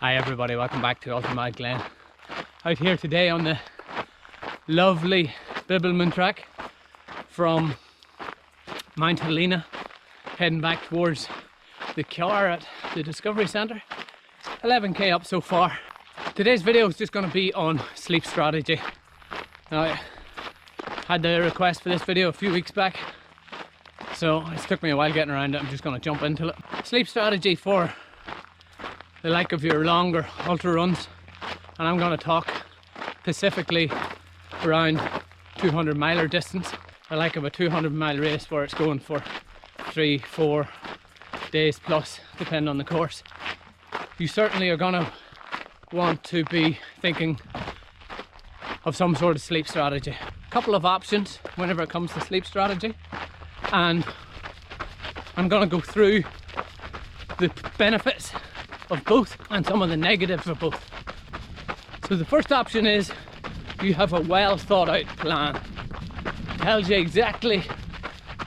Hi everybody, welcome back to Ultimate Glen. Out here today on the lovely Bibbulmun track from Mount Helena, heading back towards the car at the Discovery Centre. 11k up so far. Today's video is just going to be on sleep strategy. Now, I had the request for this video a few weeks back, so it took me a while getting around it. I'm just going to jump into it. Sleep strategy for the like of your longer ultra runs, and I'm going to talk specifically around 200 miler distance. I like of a 200 mile race where it's going for 3-4 days plus, depending on the course. You certainly are going to want to be thinking of some sort of sleep strategy. A couple of options whenever it comes to sleep strategy, and I'm going to go through the benefits of both and some of the negatives of both. So the first option is you have a well thought out plan. It tells you exactly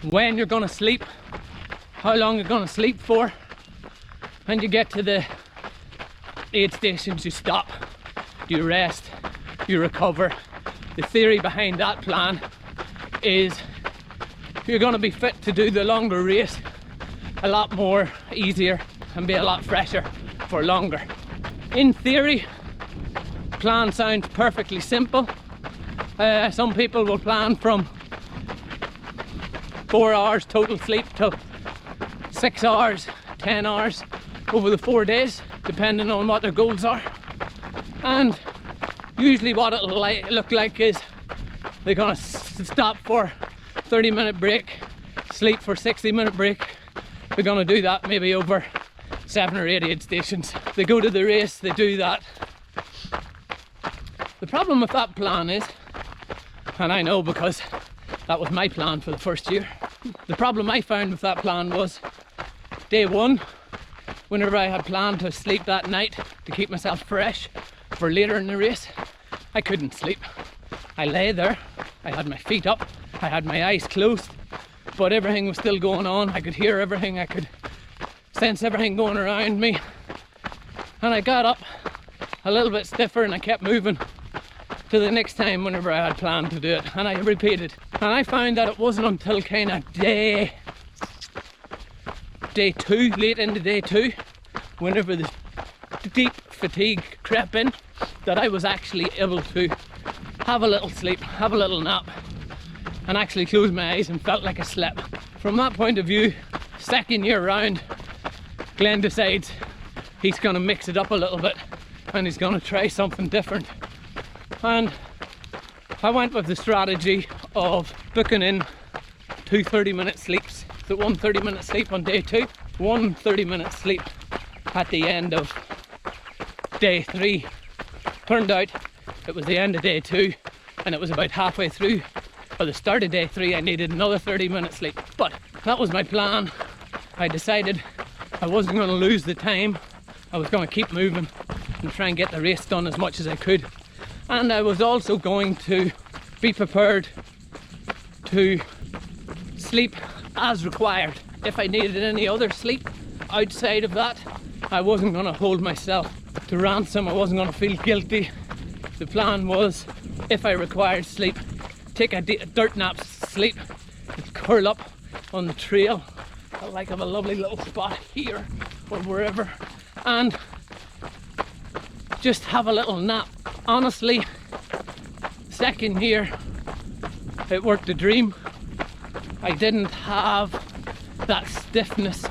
when you're going to sleep, how long you're going to sleep for, and you get to the aid stations, you stop, you rest, you recover. The theory behind that plan is you're going to be fit to do the longer race a lot more easier and be a lot fresher for longer. In theory, plan sounds perfectly simple. Some people will plan from 4 hours total sleep to 6 hours, 10 hours over the 4 days, depending on what their goals are. And usually what it'll look like is they're gonna stop for 30-minute break, sleep for 60-minute break. They're gonna do that maybe over 7 or 8 aid stations. They go to the race, they do that. The problem with that plan is, and I know because that was my plan for the first year, the problem I found with that plan was day one, whenever I had planned to sleep that night to keep myself fresh for later in the race, I couldn't sleep. I lay there, I had my feet up, I had my eyes closed, but everything was still going on. I could hear everything, I could sense everything going around me, and I got up a little bit stiffer and I kept moving to the next time whenever I had planned to do it, and I repeated. And I found that it wasn't until kind of day 2, late into day 2, whenever the deep fatigue crept in, that I was actually able to have a little sleep, have a little nap, and actually close my eyes and felt like I slept. From that point of view, second year round, Glenn decides he's going to mix it up a little bit and he's going to try something different. And I went with the strategy of booking in 2 30-minute sleeps. So 1 30-minute sleep on day 2, 1 30-minute sleep at the end of day 3. Turned out it was the end of day 2, and it was about halfway through, or the start of day 3, I needed another 30-minute sleep. But that was my plan. I decided I wasn't going to lose the time. I was going to keep moving and try and get the race done as much as I could. And I was also going to be prepared to sleep as required. If I needed any other sleep outside of that, I wasn't going to hold myself to ransom. I wasn't going to feel guilty. The plan was, if I required sleep, take a dirt nap sleep, curl up on the trail, like of a lovely little spot here or wherever, and just have a little nap. Honestly, second year it worked a dream. I didn't have that stiffness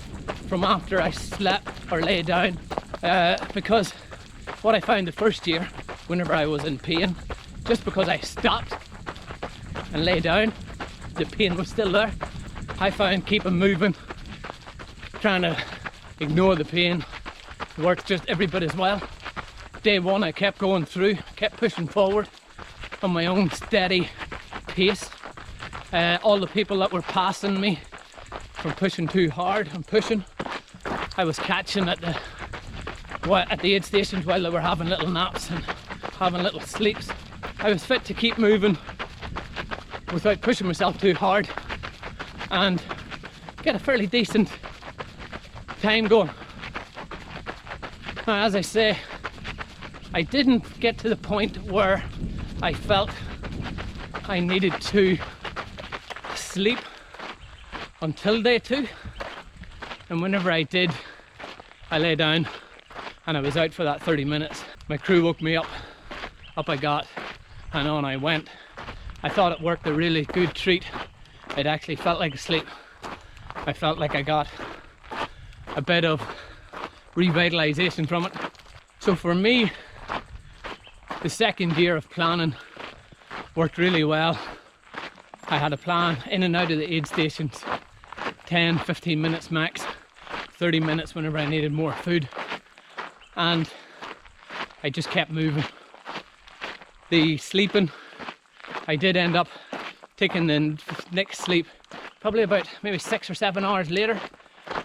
from after I slept or lay down, because what I found the first year, whenever I was in pain, just because I stopped and lay down, the pain was still there. I found keeping moving, trying to ignore the pain, worked just every bit as well. Day 1 I kept going through, kept pushing forward on my own steady pace. All the people that were passing me from pushing too hard and pushing, I was catching at the aid stations while they were having little naps and having little sleeps. I was fit to keep moving without pushing myself too hard and get a fairly decent time going. Now, as I say, I didn't get to the point where I felt I needed to sleep until day 2, and whenever I did, I lay down and I was out for that 30 minutes. My crew woke me up I got, and on I went. I thought it worked a really good treat. It actually felt like a sleep. I felt like I got a bit of revitalization from it. So for me, the second year of planning worked really well. I had a plan in and out of the aid stations, 10-15 minutes max, 30 minutes whenever I needed more food, and I just kept moving. The sleeping, I did end up taking the next sleep probably about maybe 6 or 7 hours later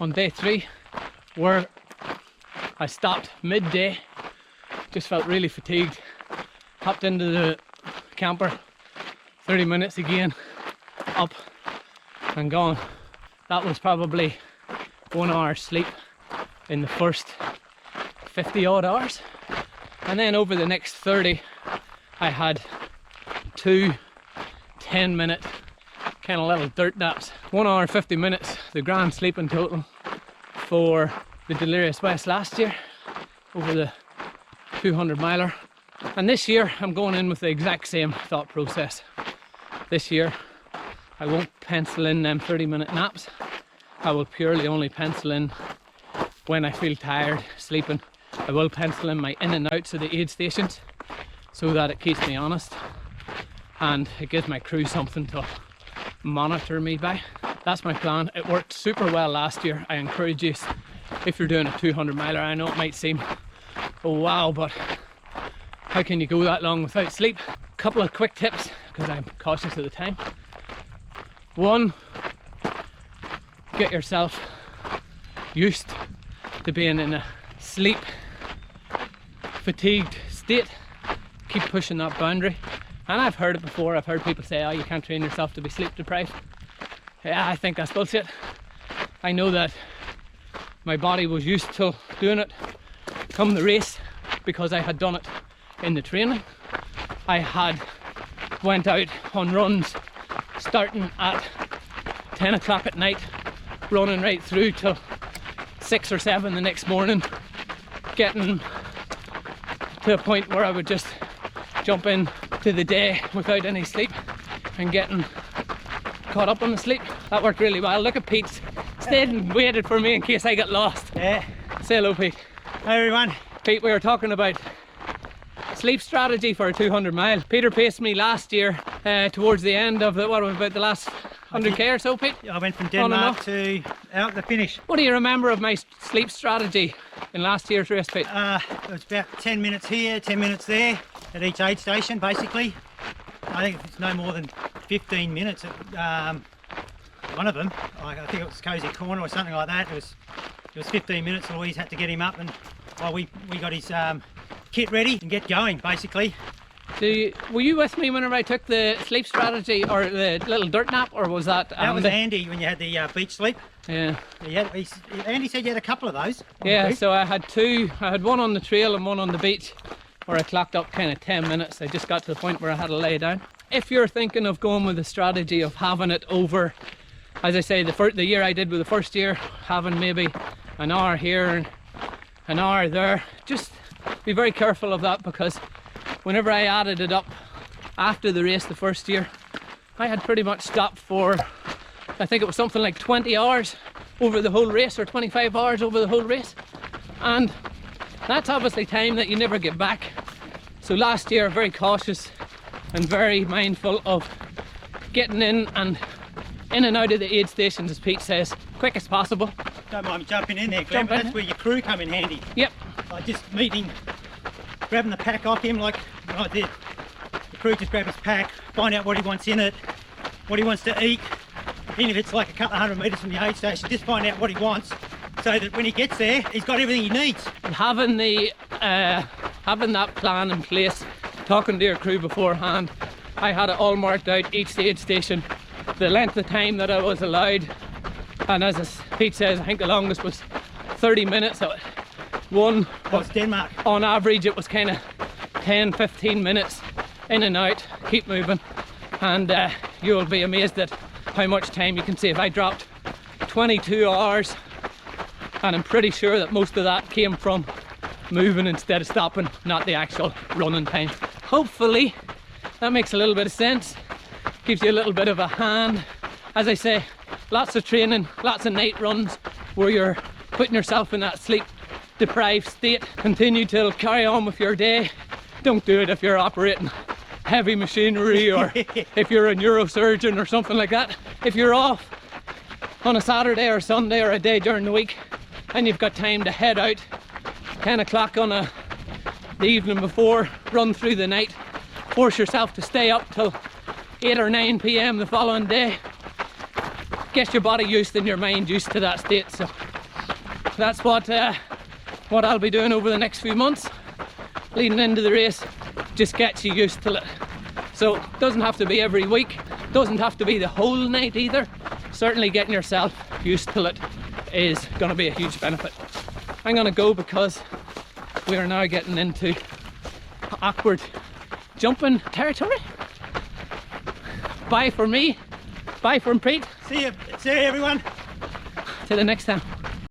on day 3, where I stopped midday, just felt really fatigued, hopped into the camper, 30 minutes again, up and gone. That was probably 1 hour sleep in the first 50 odd hours, and then over the next 30 I had 2 10-minute kind of little dirt naps. 1 hour 50 minutes, the grand sleep in total for the Delirious West last year over the 200 miler. And this year I'm going in with the exact same thought process. This year I won't pencil in them 30-minute naps. I will purely only pencil in when I feel tired sleeping. I will pencil in my in and outs of the aid stations so that it keeps me honest and it gives my crew something to monitor me by. That's my plan. It worked super well last year. I encourage you, if you're doing a 200 miler, I know it might seem, oh wow, but how can you go that long without sleep? A couple of quick tips, because I'm cautious of the time. 1, get yourself used to being in a sleep fatigued state. Keep pushing that boundary. And I've heard it before. I've heard people say, oh, you can't train yourself to be sleep deprived. Yeah, I think that's bullshit. I know that my body was used to doing it come the race because I had done it in the training. I had went out on runs starting at 10 o'clock at night, running right through till 6 or 7 the next morning, getting to a point where I would just jump in to the day without any sleep and getting caught up on the sleep. That worked really well. Look at Pete, stayed and waited for me in case I got lost. Yeah. Say hello, Pete. Hi everyone. Pete, we were talking about sleep strategy for a 200 mile. Peter paced me last year towards the end of the, what about the last 100k or so, Pete? I went from Denmark to out the finish. What do you remember of my sleep strategy in last year's race, Pete? It was about 10 minutes here, 10 minutes there at each aid station basically. I think it's no more than 15 minutes at one of them. I think it was Cozy Corner or something like that. It was 15 minutes. Louise had to get him up, and while we got his kit ready and get going basically. Were you with me whenever I took the sleep strategy or the little dirt nap, or was that That was Andy when you had the beach sleep. Yeah. Andy said you had a couple of those. Yeah, so I had 2. I had one on the trail and one on the beach where I clocked up kind of 10 minutes. I just got to the point where I had to lay down. If you're thinking of going with the strategy of having it over, as I say, the year I did with the first year, having maybe an hour here and an hour there, just be very careful of that, because whenever I added it up after the race the first year, I had pretty much stopped for, I think it was something like 20 hours over the whole race, or 25 hours over the whole race, and that's obviously time that you never get back. So last year, very cautious and very mindful of getting in and out of the aid stations, as Pete says, quick as possible. Don't mind me jumping in there, Glenn, but that's where your crew come in handy. Yep. Like just meeting, grabbing the pack off him like I did. The crew just grab his pack, find out what he wants in it, what he wants to eat. Even if it's like a couple of 100 metres from the aid station, just find out what he wants, so that when he gets there, he's got everything he needs. And having that plan in place, talking to your crew beforehand, I had it all marked out, each aid station, the length of time that I was allowed, and as Pete says, I think the longest was 30 minutes. So one, That was Denmark. on average it was kind of 10-15 minutes in and out, keep moving, and you'll be amazed at how much time you can save. I dropped 22 hours, and I'm pretty sure that most of that came from moving instead of stopping, not the actual running time. Hopefully that makes a little bit of sense, gives you a little bit of a hand. As I say, lots of training, lots of night runs where you're putting yourself in that sleep deprived state. Continue to carry on with your day. Don't do it if you're operating heavy machinery or if you're a neurosurgeon or something like that. If you're off on a Saturday or Sunday or a day during the week and you've got time to head out 10 o'clock on the evening before, run through the night, force yourself to stay up till 8 or 9 p.m. the following day, get your body used and your mind used to that state. So that's what I'll be doing over the next few months leading into the race. Just gets you used to it. So it doesn't have to be every week, doesn't have to be the whole night either. Certainly getting yourself used to it is going to be a huge benefit. I'm going to go because we are now getting into awkward jumping territory. Bye for me, bye from Pete. See you everyone. Till the next time.